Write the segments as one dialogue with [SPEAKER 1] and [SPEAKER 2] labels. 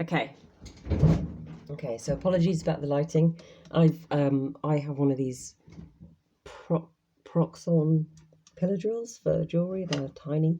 [SPEAKER 1] Okay. Okay, so apologies about the lighting. I have one of these Proxon pillar drills for jewellery. They're tiny.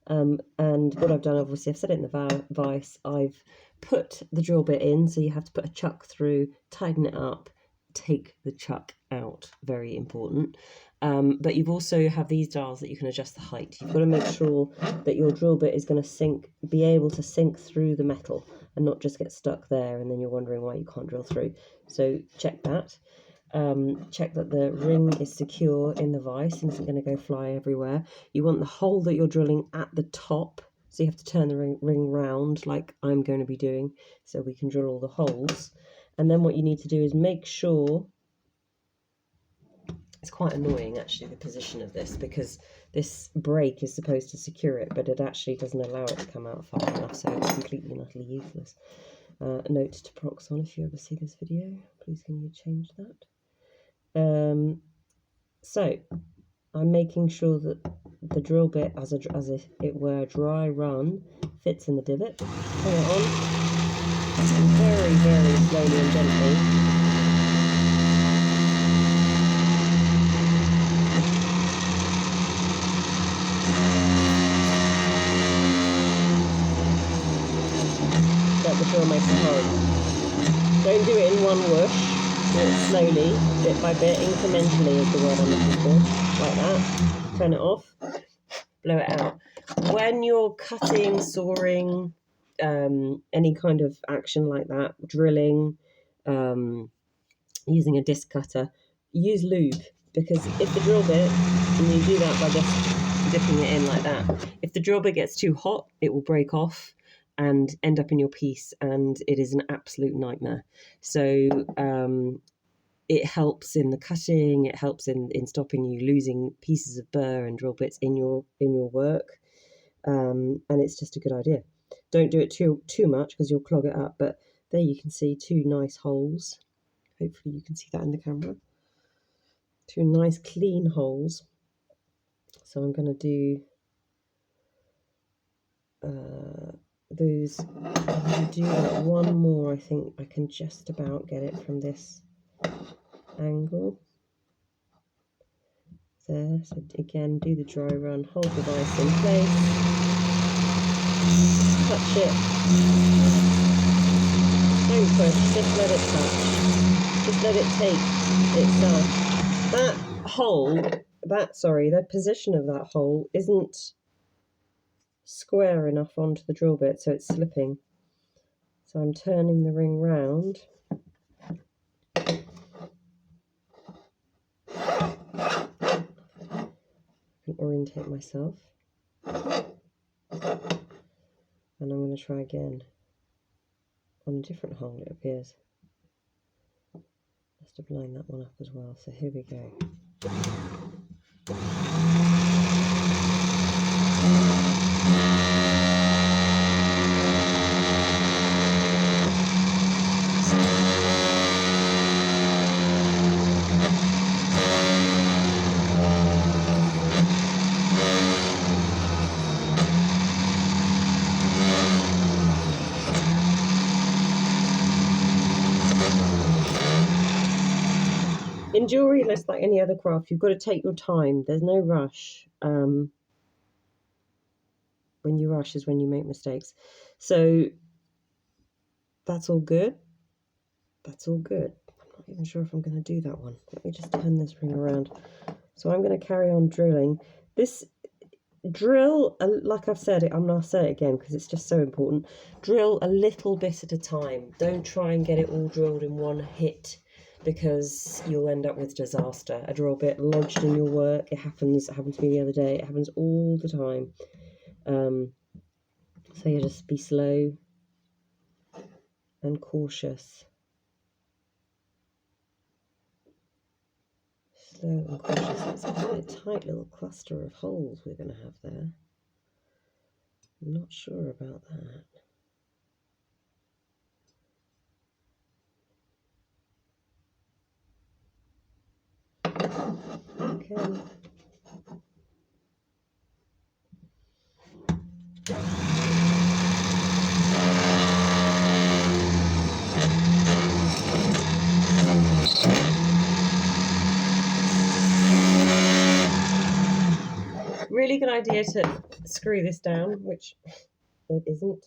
[SPEAKER 1] And what I've done, obviously, I've set it in the vise. I've put the drill bit in, so you have to put a chuck through, tighten it up, take the chuck out. Very important. But you've also have these dials that you can adjust the height. You've got to make sure that your drill bit is going to be able to sink through the metal and not just get stuck there, and then you're wondering why you can't drill through. So check that. Check that the ring is secure in the vise and isn't going to go fly everywhere. You want the hole that you're drilling at the top, so you have to turn the ring round like I'm going to be doing, so we can drill all the holes. And then what you need to do is make sure, it's quite annoying actually, the position of this, because this brake is supposed to secure it, but it actually doesn't allow it to come out far enough, so it's completely and utterly useless. Note to Proxon, if you ever see this video, please can you change that? So I'm making sure that the drill bit, as if it were a dry run, fits in the divot. Turn it on, and very, very slowly and gently. Let the drill make a hole. Don't do it in one whoosh. Do it slowly, bit by bit, incrementally is the word I'm looking for, like that. Turn it off, blow it out. When you're cutting, sawing, any kind of action like that, drilling, using a disc cutter, use lube, because if the drill bit, and you do that by just dipping it in like that, if the drill bit gets too hot, it will break off and end up in your piece, and it is an absolute nightmare. So it helps in the cutting, it helps in stopping you losing pieces of burr and drill bits in your work, and it's just a good idea. Don't do it too much because you'll clog it up, but there you can see two nice holes. Hopefully you can see that in the camera. Two nice clean holes. So I'm going to do those. I'm going to do that one more. I think I can just about get it from this angle. There. So again, do the dry run, hold the vise in place, touch it. Don't push, just let it touch. Just let it take itself. That hole, the position of that hole isn't square enough onto the drill bit, so it's slipping. So I'm turning the ring round. I can orientate myself. And I'm going to try again on a different hole, it appears. Must have lined that one up as well, so here we go. In jewellery, less like any other craft, you've got to take your time. There's no rush. When you rush is when you make mistakes. So that's all good. That's all good. I'm not even sure if I'm going to do that one. Let me just turn this ring around. So I'm going to carry on drilling. This drill, like I've said it, I'm going to say it again because it's just so important. Drill a little bit at a time. Don't try and get it all drilled in one hit, because you'll end up with disaster. A drill bit lodged in your work. It happened to me the other day. It happens all the time. So you just be slow and cautious. Slow and cautious. That's quite a tight little cluster of holes we're going to have there. I'm not sure about that. Okay. really good idea to screw this down, which it isn't,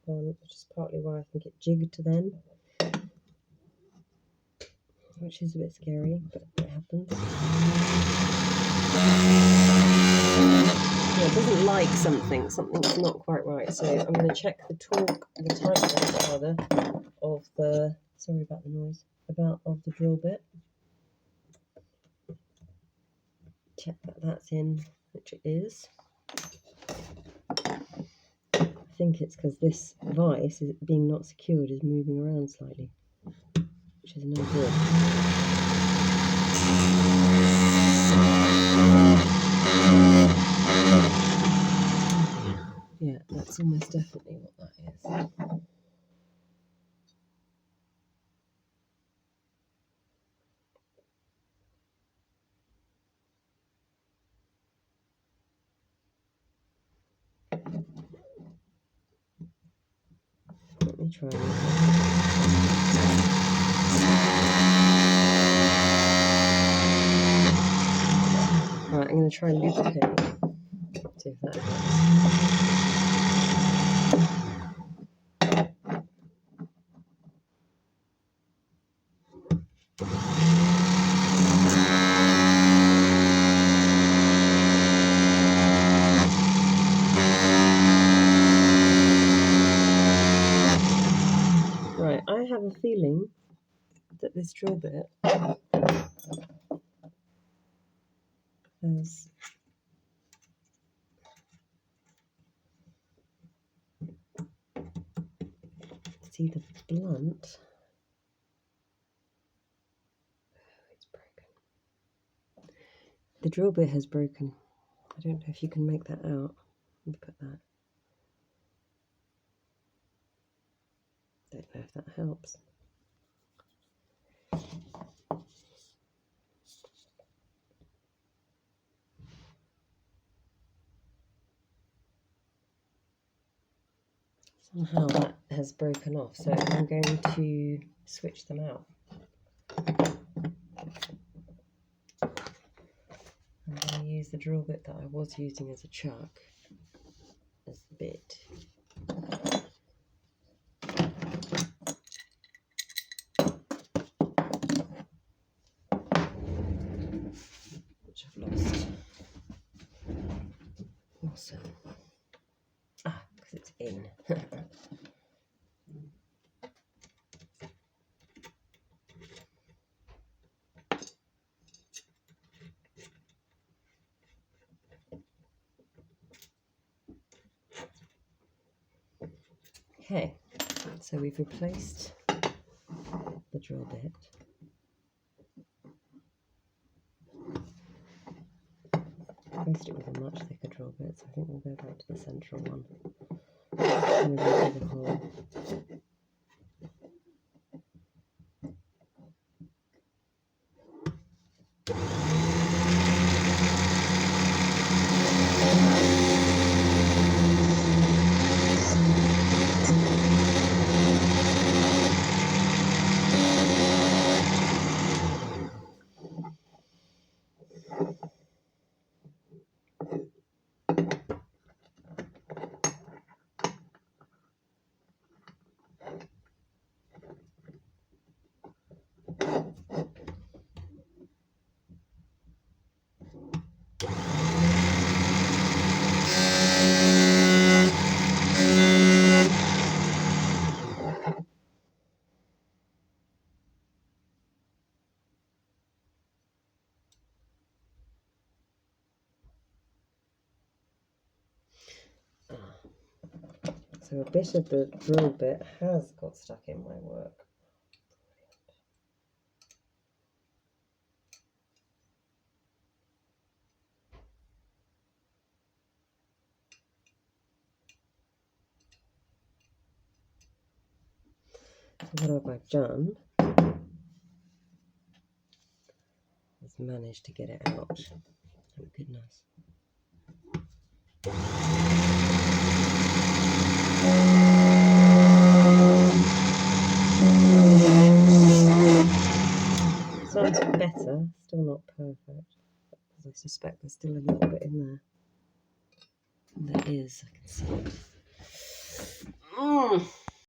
[SPEAKER 1] which is partly why I think it jigged then, which is a bit scary, but it happens. Yeah, it doesn't like something's not quite right, so I'm going to check the torque, the tightness rather, of the, sorry about the noise, of the drill bit. Check that that's in, which it is. I think it's because this vice, is being not secured, is moving around slightly, which is no good. Yeah, that's almost definitely what that is. Let me try this. Right, I'm going to try lubricate. See if that helps. Right, I have a feeling that this drill bit has see the blunt. Oh, it's broken. The drill bit has broken. I don't know if you can make that out. Let me put that. Don't know if that helps. Somehow that has broken off, so I'm going to switch them out. I'm going to use the drill bit that I was using as a chuck as the bit. Which I've lost. Awesome. Ah, because it's in. Okay, so we've replaced the drill bit. Replaced it with a much thicker drill bit, so I think we'll go back to the central one. And we'll do the hole. So a bit of the drill bit has got stuck in my work. So what I've done is managed to get it out. Thank goodness. Sounds better, still not perfect, because I suspect there's still a little bit in there. There is, I can see it.